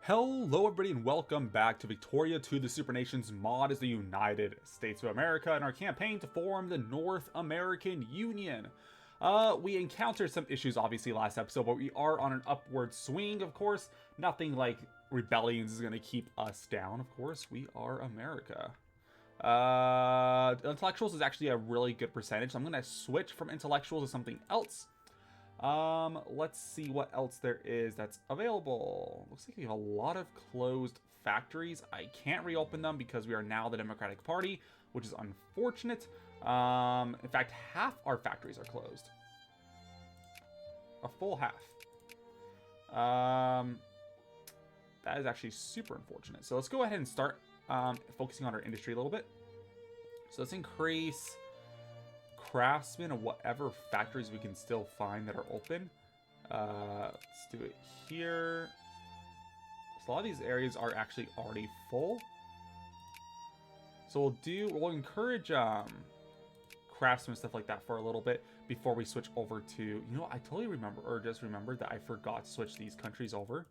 Hello everybody and welcome back to Victoria to the Supernations mod as the United States of America in our campaign to form the North American Union. We encountered some issues obviously last episode, but we are on an upward swing, of course. Nothing like rebellions is going to keep us down, of course. We are America. Intellectuals is actually a really good percentage, so I'm going to switch from intellectuals to something else. Let's see what else there is that's available. Looks like we have a lot of closed factories. I can't reopen them because we are now the Democratic Party, which is unfortunate. In fact, half our factories are closed. A full half. That is actually super unfortunate. So let's go ahead and start focusing on our industry a little bit. So let's increase craftsmen and whatever factories we can still find that are open. Let's do it here. So a lot of these areas are actually already full. So we'll encourage craftsmen and stuff like that for a little bit before we switch over to, you know, I totally remember, or just remembered that I forgot to switch these countries over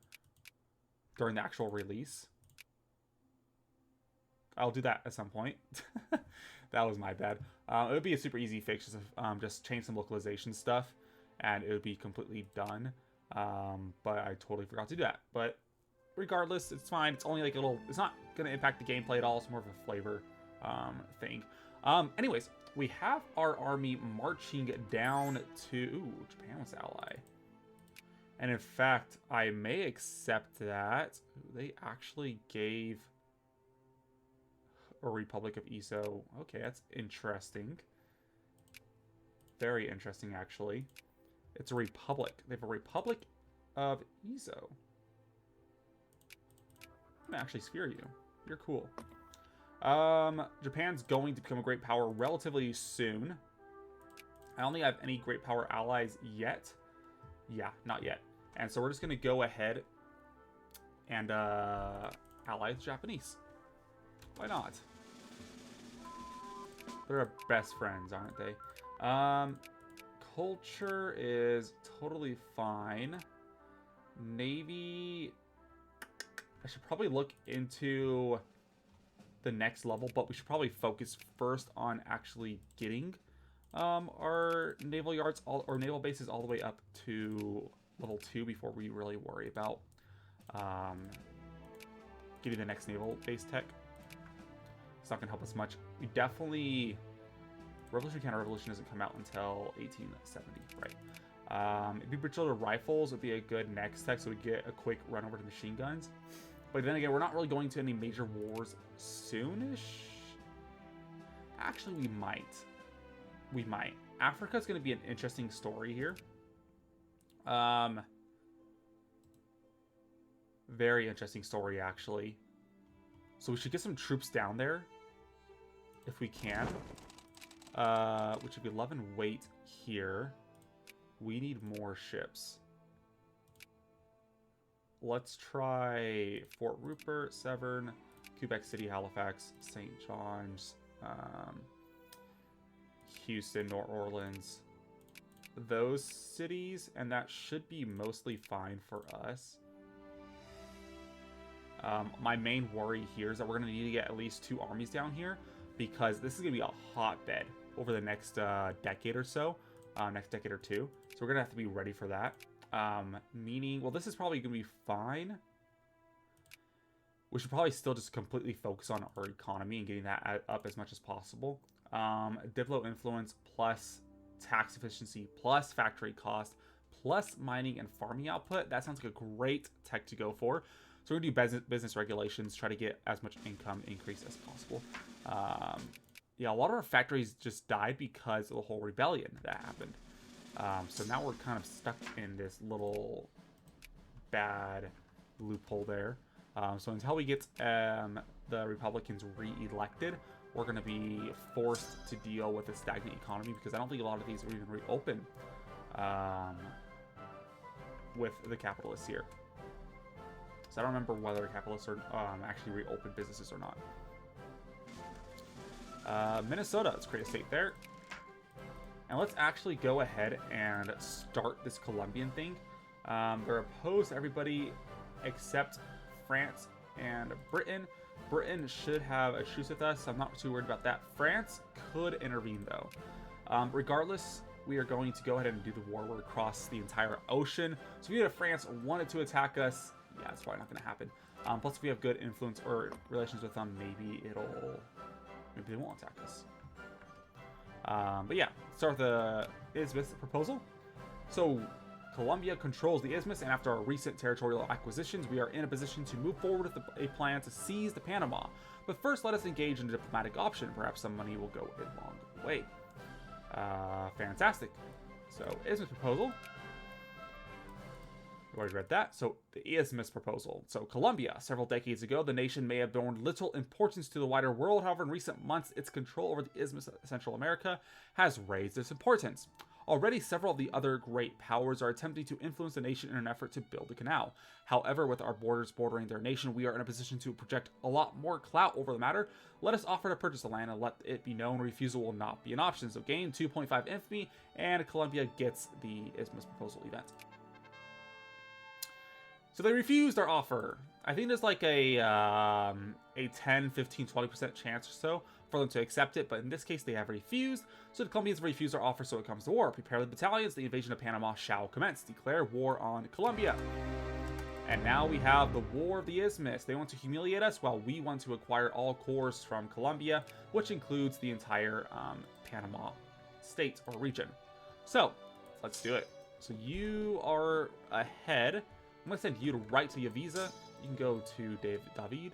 during the actual release. I'll do that at some point. That was my bad. It would be a super easy fix, just change some localization stuff, and it would be completely done. But I totally forgot to do that. But regardless, it's fine. It's only like a little. It's not going to impact the gameplay at all. It's more of a flavor thing. Anyways, we have our army marching down to. Ooh, Japan was ally. And in fact, I may accept that. They actually gave a Republic of Iso. Okay, that's interesting. Very interesting, actually. It's a republic. They have a Republic of Iso. I'm gonna actually sphere you. You're cool. Japan's going to become a great power relatively soon. I don't think I have any great power allies yet. Yeah, not yet. And so we're just gonna go ahead and ally the Japanese. Why not? They're our best friends, aren't they? Culture is totally fine. Navy, I should probably look into the next level, but we should probably focus first on actually getting our naval yards or naval bases all the way up to level 2 before we really worry about getting the next naval base tech. It's not going to help us much. We definitely... Revolution Counter-Revolution doesn't come out until 1870, right? It'd be Bridge Rifles would be a good next tech, so we get a quick run over to machine guns. But then again, we're not really going to any major wars soonish. Actually, we might. We might. Africa's going to be an interesting story here. Very interesting story, actually. So we should get some troops down there if we can, which would be 11 weight here. We need more ships. Let's try Fort Rupert, Severn, Quebec City, Halifax, St. John's, Houston, New Orleans. Those cities, and that should be mostly fine for us. My main worry here is that we're going to need to get at least 2 armies down here, because this is going to be a hotbed over the next decade or so, next decade or 2. So we're going to have to be ready for that. Meaning, well, this is probably going to be fine. We should probably still just completely focus on our economy and getting that up as much as possible. Diplo influence plus tax efficiency plus factory cost plus mining and farming output. That sounds like a great tech to go for. So we're going to do business regulations, try to get as much income increase as possible. Yeah, a lot of our factories just died because of the whole rebellion that happened. So now we're kind of stuck in this little bad loophole there. So until we get the Republicans re-elected, we're going to be forced to deal with a stagnant economy, because I don't think a lot of these will even reopen with the capitalists here. I don't remember whether capitalists are actually reopen businesses or not. Minnesota, let's create a state there. And let's actually go ahead and start this Colombian thing. They're opposed to everybody except France and Britain. Britain should have a truce with us, so I'm not too worried about that. France could intervene, though. Regardless, we are going to go ahead and do the war. We're across the entire ocean. So if France wanted to attack us, yeah, it's probably not going to happen. Plus, if we have good influence or relations with them, maybe they won't attack us. But yeah, start with the Isthmus proposal. So Colombia controls the Isthmus, and after our recent territorial acquisitions, we are in a position to move forward with a plan to seize the Panama. But first, let us engage in a diplomatic option. Perhaps some money will go a long way. Fantastic. So, Isthmus proposal. We already read that. So, the Isthmus proposal. So, Colombia. Several decades ago, the nation may have borne little importance to the wider world. However, in recent months, its control over the Isthmus of Central America has raised its importance. Already, several of the other great powers are attempting to influence the nation in an effort to build the canal. However, with our borders bordering their nation, we are in a position to project a lot more clout over the matter. Let us offer to purchase the land and let it be known refusal will not be an option. So gain 2.5 infamy, and Colombia gets the Isthmus proposal event. So they refused our offer. I think there's like a 10, 15, 20% chance or so for them to accept it, but in this case they have refused. So the Colombians refused our offer, so it comes to war. Prepare the battalions, the invasion of Panama shall commence. Declare war on Colombia. And now we have the War of the Isthmus. They want to humiliate us while we want to acquire all cores from Colombia, which includes the entire Panama state or region. So let's do it. So you are ahead. I'm going to send you to right to Yaviza. You can go to David.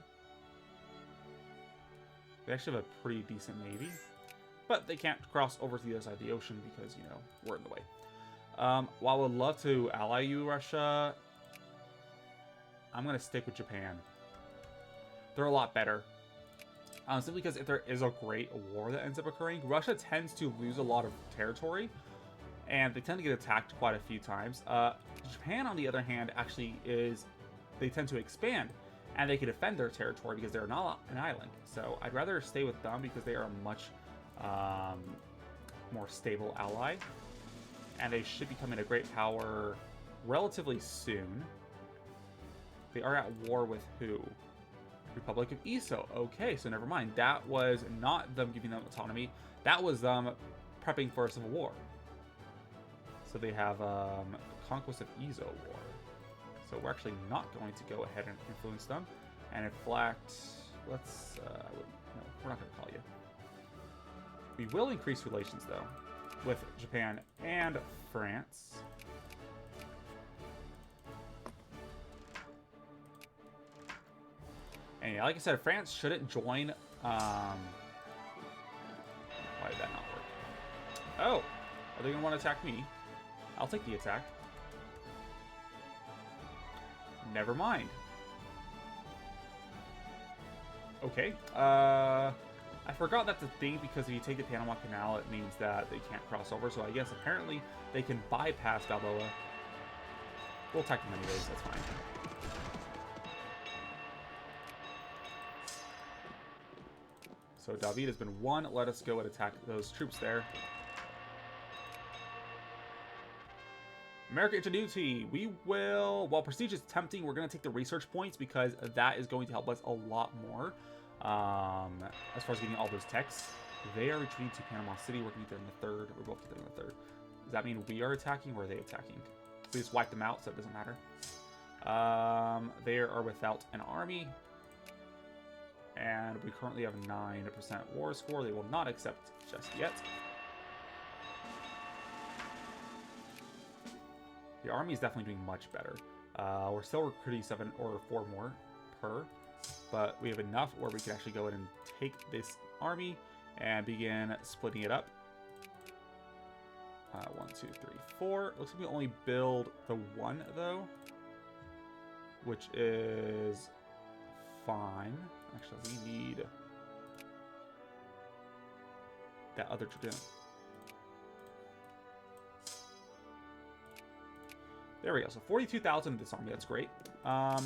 They actually have a pretty decent navy, but they can't cross over to the other side of the ocean because, you know, we're in the way. While I would love to ally you, Russia, I'm going to stick with Japan. They're a lot better. Simply because if there is a great war that ends up occurring, Russia tends to lose a lot of territory, and they tend to get attacked quite a few times. Japan, on the other hand, actually they tend to expand, and they can defend their territory because they're not an island. So I'd rather stay with them because they are a much more stable ally, and they should be becoming a great power relatively soon. They are at war with who? Republic of Iso. Okay, so never mind. That was not them giving them autonomy. That was them prepping for a civil war. So they have Conquest of Izo War. So we're actually not going to go ahead and influence them. And in fact, let's... no, we're not going to call you. We will increase relations, though, with Japan and France. And yeah, like I said, France shouldn't join. Why did that not work? Oh, are they going to want to attack me? I'll take the attack. Never mind. Okay. I forgot that's a thing because if you take the Panama Canal, it means that they can't cross over. So I guess apparently they can bypass Balboa. We'll attack them anyways. That's fine. So David has been won. Let us go and attack those troops there. American ingenuity. We will, while prestige is tempting, we're going to take the research points because that is going to help us a lot more. As far as getting all those techs. They are retreating to Panama City. We're going to be there in the third. We're both there in the third. Does that mean we are attacking or are they attacking? We just wipe them out, so it doesn't matter. They are without an army. And we currently have 9% war score. They will not accept just yet. The army is definitely doing much better. We're still recruiting 7 or 4 more per, but we have enough where we can actually go in and take this army and begin splitting it up. 1, 2, 3, 4. Looks like we only build the 1 though, which is fine. Actually, we need that other dragoon. There we go. So 42,000 in this army. That's great. I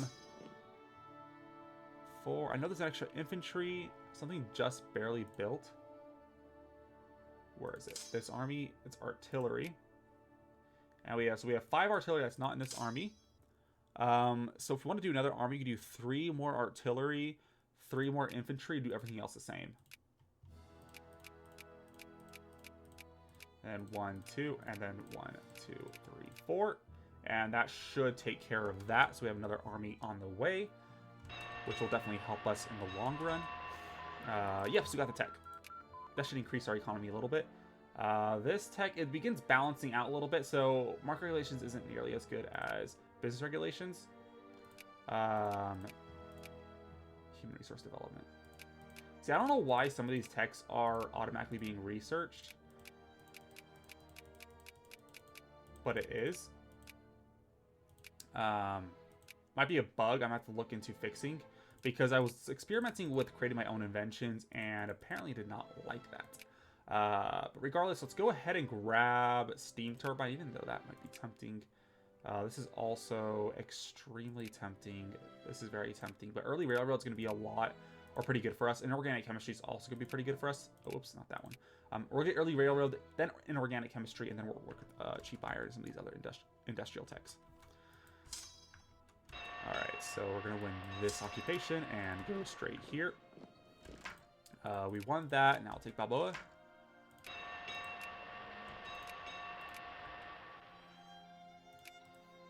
know there's an extra infantry. Something just barely built. Where is it? This army. It's artillery. And we have 5 artillery that's not in this army. So if you want to do another army, you can do 3 more artillery, 3 more infantry, do everything else the same. And 1, 2, and then 1, 2, 3, 4. And that should take care of that. So we have another army on the way, which will definitely help us in the long run. Yep, so we got the tech. That should increase our economy a little bit. This tech, it begins balancing out a little bit. So market regulations isn't nearly as good as business regulations. Human resource development. See, I don't know why some of these techs are automatically being researched. But it is. Might be a bug I'm going to have to look into fixing, because I was experimenting with creating my own inventions and apparently did not like that. But regardless, let's go ahead and grab steam turbine, even though that might be tempting. This is also extremely tempting. This is very tempting, but early railroad is going to be a lot, or pretty good for us. Inorganic chemistry is also going to be pretty good for us. Oh, oops, not that one. We'll get early railroad, then inorganic chemistry, and then we'll work with cheap iron and some of these other industrial techs. Alright, so we're going to win this occupation and go straight here. We won that, now I'll take Balboa.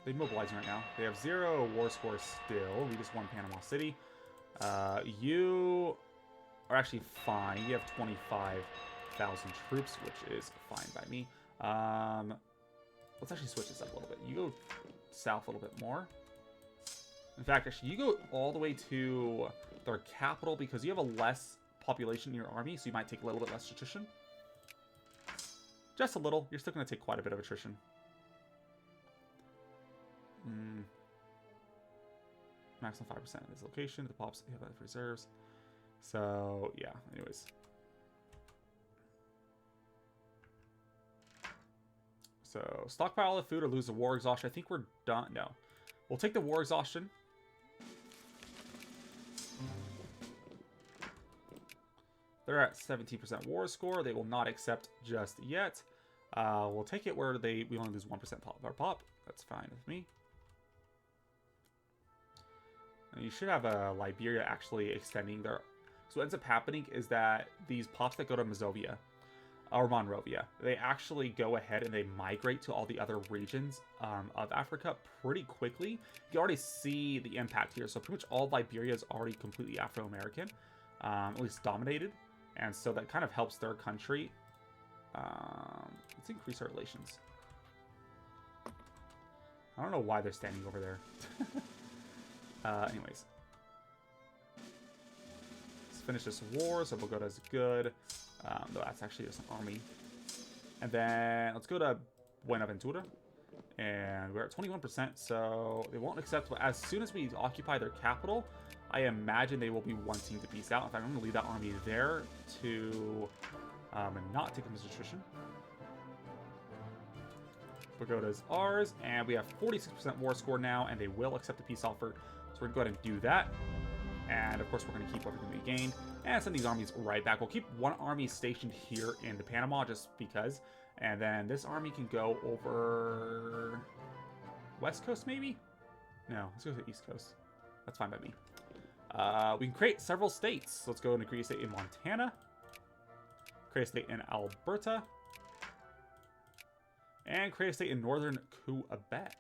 They're mobilizing right now. They have 0 war score still. We just won Panama City. You are actually fine. You have 25,000 troops, which is fine by me. Let's actually switch this up a little bit. You go south a little bit more. In fact, actually, you go all the way to their capital because you have a less population in your army, so you might take a little bit less attrition. Just a little. You're still going to take quite a bit of attrition. Maximum 5% of this location. The pops have other reserves. So, yeah, anyways. So, stockpile the food or lose the war exhaustion. I think we're done. No. We'll take the war exhaustion. They're at 17% war score. They will not accept just yet. We'll take it where we only lose 1% pop of our pop. That's fine with me. And you should have Liberia actually extending their... So what ends up happening is that these pops that go to Mazovia, or Monrovia, they actually go ahead and they migrate to all the other regions of Africa pretty quickly. You can already see the impact here. So pretty much all Liberia is already completely Afro-American, at least dominated. And so that kind of helps their country. Let's increase our relations. I don't know why they're standing over there. Anyways. Let's finish this war. So Bogota is good. Though that's actually just an army. And then let's go to Buenaventura. And we're at 21%. So they won't accept. But as soon as we occupy their capital, I imagine they will be wanting to peace out. In fact, I'm going to leave that army there to not take them as attrition. Pagoda's ours, and we have 46% war score now, and they will accept a peace offer. So we're going to go ahead and do that. And of course, we're going to keep everything we gained and send these armies right back. We'll keep one army stationed here in the Panama just because. And then this army can go over West Coast, maybe? No, let's go to the East Coast. That's fine by me. We can create several states. So let's go and create a state in Montana. Create a state in Alberta. And create a state in northern Quebec.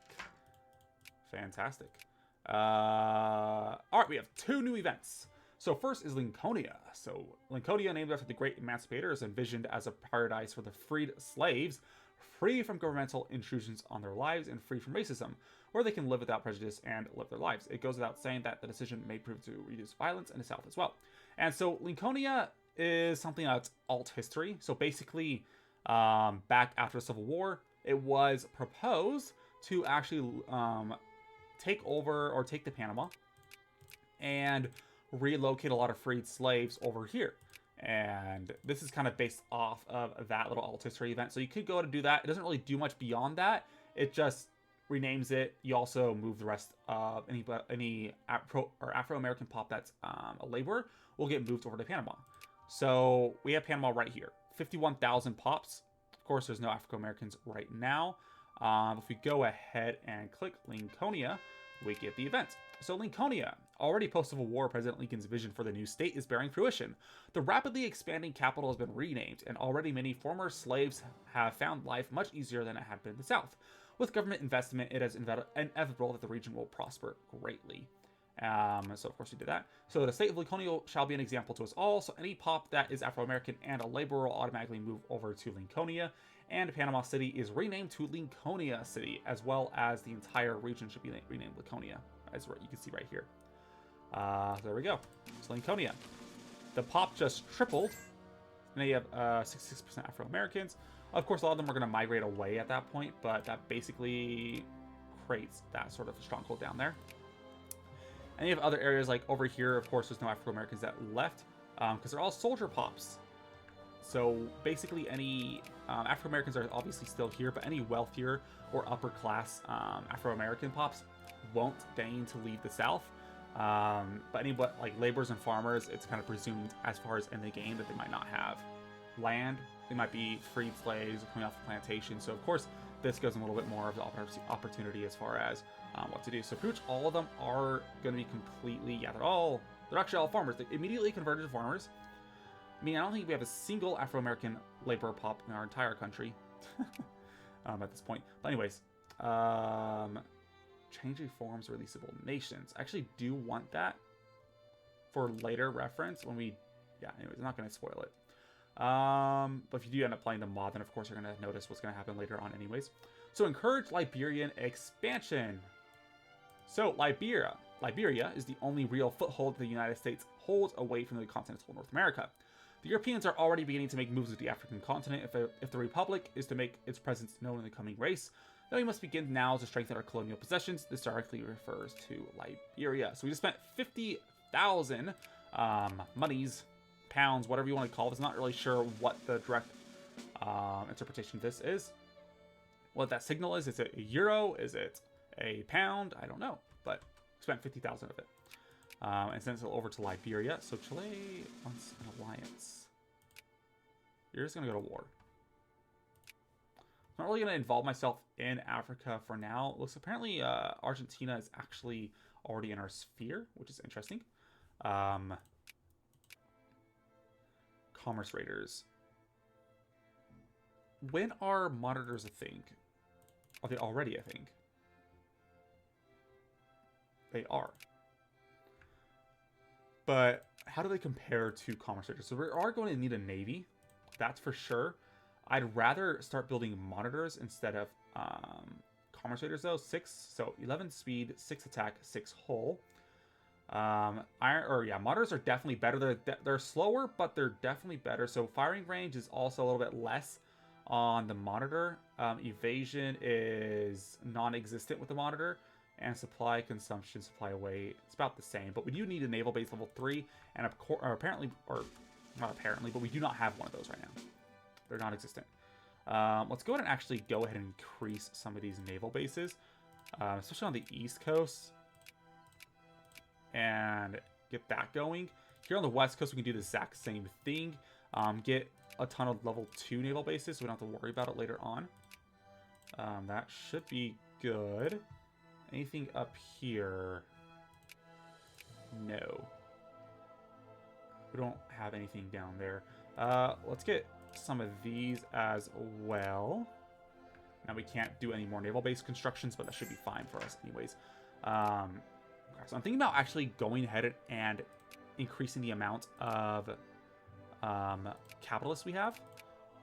Fantastic. Alright, we have 2 new events. So first is Lincolnia. So Lincolnia, named after the great emancipator, is envisioned as a paradise for the freed slaves, free from governmental intrusions on their lives and free from racism, where they can live without prejudice and live their lives. It goes without saying that the decision may prove to reduce violence in the South as well. And so Lincolnia is something that's alt history. So basically, back after the Civil War, it was proposed to actually take over or take the Panama and relocate a lot of freed slaves over here. And this is kind of based off of that little alt history event. So you could go to do that. It doesn't really do much beyond that. It just renames it. You also move the rest of any Afro-American pop that's a laborer will get moved over to Panama. So we have Panama right here. 51,000 pops. Of course, there's no African-Americans right now. If we go ahead and click Lincolnia, we get the event. So Lincolnia, already post-Civil War, President Lincoln's vision for the new state is bearing fruition. The rapidly expanding capital has been renamed, and already many former slaves have found life much easier than it had been in the South. With government investment, it is inevitable that the region will prosper greatly. So of course we did that. So the state of Lincolnia shall be an example to us all. So any pop that is Afro-American and a laborer will automatically move over to Lincolnia. And Panama City is renamed to Lincolnia City, as well as the entire region should be renamed Lincolnia, as you can see right here. So there we go. So Lincolnia. The pop just tripled. And they have 66% Afro-Americans. Of course, a lot of them are going to migrate away at that point, but that basically creates that sort of stronghold down there. And you have other areas like over here, of course, there's no Afro-Americans that left because they're all soldier pops. So basically any Afro-Americans are obviously still here, but any wealthier or upper class Afro-American pops won't deign to leave the South. But any like laborers and farmers, it's kind of presumed as far as in the game that they might not have land. They might be freed slaves coming off the plantation. So of course, this gives them a little bit more of the opportunity as far as what to do. So pretty much all of them are going to be completely, they're actually all farmers. They immediately converted to farmers. I mean, I don't think we have a single Afro-American laborer pop in our entire country at this point. But anyways, changing forms, releasable nations. I actually do want that for later reference when we, anyways, I'm not going to spoil it. But if you do end up playing the mod, then of course you're going to notice what's going to happen later on anyways. So encourage Liberian expansion. So Liberia is the only real foothold the United States holds away from the continental North America. The Europeans are already beginning to make moves with the African continent. If the Republic is to make its presence known in the coming race, then we must begin now to strengthen our colonial possessions. This directly refers to Liberia. So we just spent 50,000 monies, pounds, whatever you want to call it. I'm not really sure what the direct interpretation of this is. What that signal is it a euro? Is it a pound? I don't know, but we spent 50,000 of it. And sent it over to Liberia. So Chile wants an alliance. You're just going to go to war. I'm not really going to involve myself in Africa for now. Looks apparently Argentina is actually already in our sphere, which is interesting. Commerce raiders. When are monitors a thing? Are they already a thing? They are. But how do they compare to commerce raiders? So we are going to need a navy. That's for sure. I'd rather start building monitors instead of commerce raiders though. 11 speed, 6 attack, 6 hull. Monitors are definitely better. They're slower, but they're definitely better. So firing range is also a little bit less on the monitor. Evasion is non-existent with the monitor. And supply consumption, supply weight, it's about the same. But we do need a naval base level 3, and not apparently, but we do not have one of those right now. They're non-existent. Let's go ahead and actually go ahead and increase some of these naval bases, especially on the East Coast, and get that going. Here on the West Coast, we can do the exact same thing. Get a ton of level 2 naval bases, so we don't have to worry about it later on. That should be good. Anything up here? No. We don't have anything down there. Let's get some of these as well. Now we can't do any more naval base constructions, but that should be fine for us anyways. Okay, so I'm thinking about actually going ahead and increasing the amount of capitalists we have,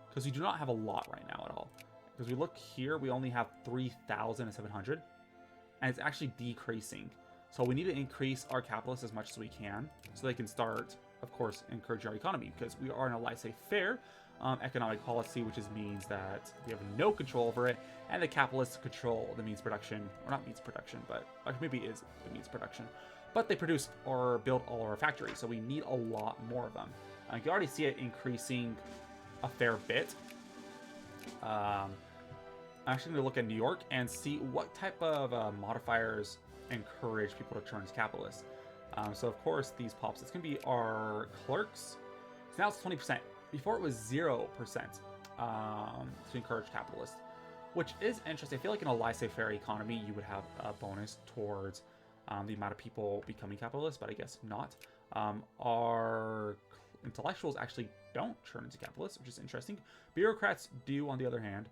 because we do not have a lot right now at all. Because we look here, we only have 3,700. And it's actually decreasing. So we need to increase our capitalists as much as we can so they can start, of course, encourage our economy, because we are in a laissez-faire economic policy, which means that we have no control over it, and the capitalists control the means production, or not means production, but maybe it is the means production. But they produce or build all our factories, so we need a lot more of them. You can already see it increasing a fair bit. I'm actually going to look at New York and see what type of modifiers encourage people to turn as capitalists. So of course, these pops, it's going to be our clerks. So now it's 20%. Before it was 0% to encourage capitalists. which is interesting. I feel like in a laissez-faire economy, you would have a bonus towards the amount of people becoming capitalists, but I guess not. Our intellectuals actually don't turn into capitalists, which is interesting. Bureaucrats do, on the other hand.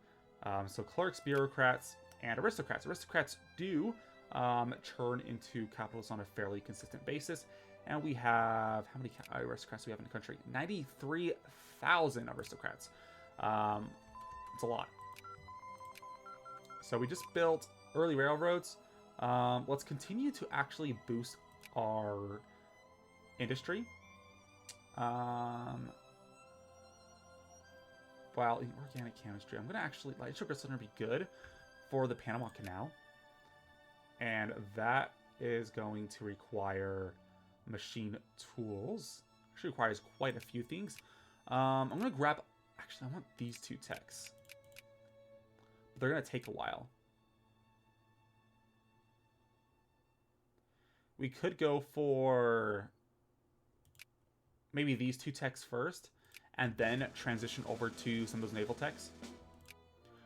So clerks, bureaucrats, and aristocrats. Aristocrats do turn into capitalists on a fairly consistent basis. And we have, how many aristocrats do we have in the country? 93,000 aristocrats. It's a lot. So we just built early railroads. Let's continue to actually boost our industry. Well, in organic chemistry, I'm going to actually, light sugar is going to be good for the Panama Canal. And that is going to require machine tools. Actually requires quite a few things. I'm going to grab, actually, I want these two techs. But they're going to take a while. We could go for maybe these two techs first, and then transition over to some of those naval techs.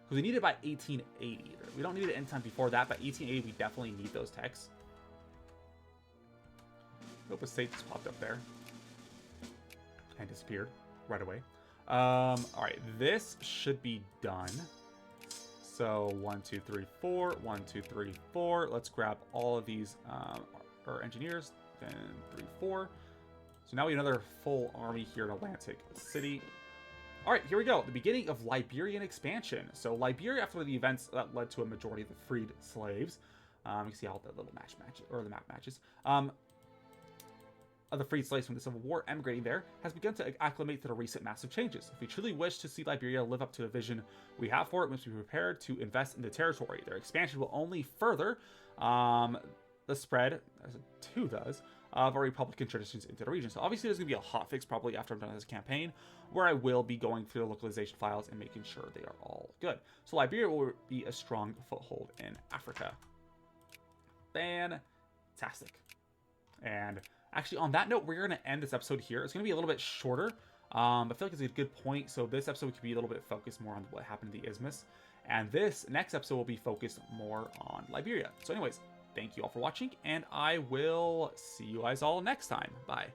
Because we need it by 1880. We don't need it anytime before that, but 1880 we definitely need those techs. Hope a state just popped up there. And disappeared right away. Alright, this should be done. So 1, 2, 3, 4. 1, 2, 3, 4. Let's grab all of these our engineers. Then 3, 4. So now we have another full army here in Atlantic City. All right, here we go. The beginning of Liberian expansion. So Liberia, after the events that led to a majority of the freed slaves, you can see how the little the map matches. Of the freed slaves from the Civil War emigrating there has begun to acclimate to the recent massive changes. If we truly wish to see Liberia live up to the vision we have for it, we must be prepared to invest in the territory. Their expansion will only further the spread, as it too does, of our Republican traditions into the region. So obviously there's going to be a hotfix probably after I'm done with this campaign, where I will be going through the localization files and making sure they are all good. So Liberia will be a strong foothold in Africa. Fantastic. And actually on that note, we're going to end this episode here. It's going to be a little bit shorter. I feel like it's a good point. So this episode could be a little bit focused more on what happened in the Isthmus. And this next episode will be focused more on Liberia. So anyways, thank you all for watching, and I will see you guys all next time. Bye.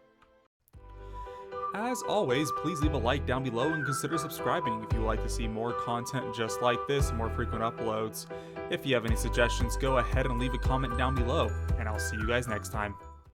As always, please leave a like down below and consider subscribing if you would like to see more content just like this, more frequent uploads. If you have any suggestions, go ahead and leave a comment down below, and I'll see you guys next time.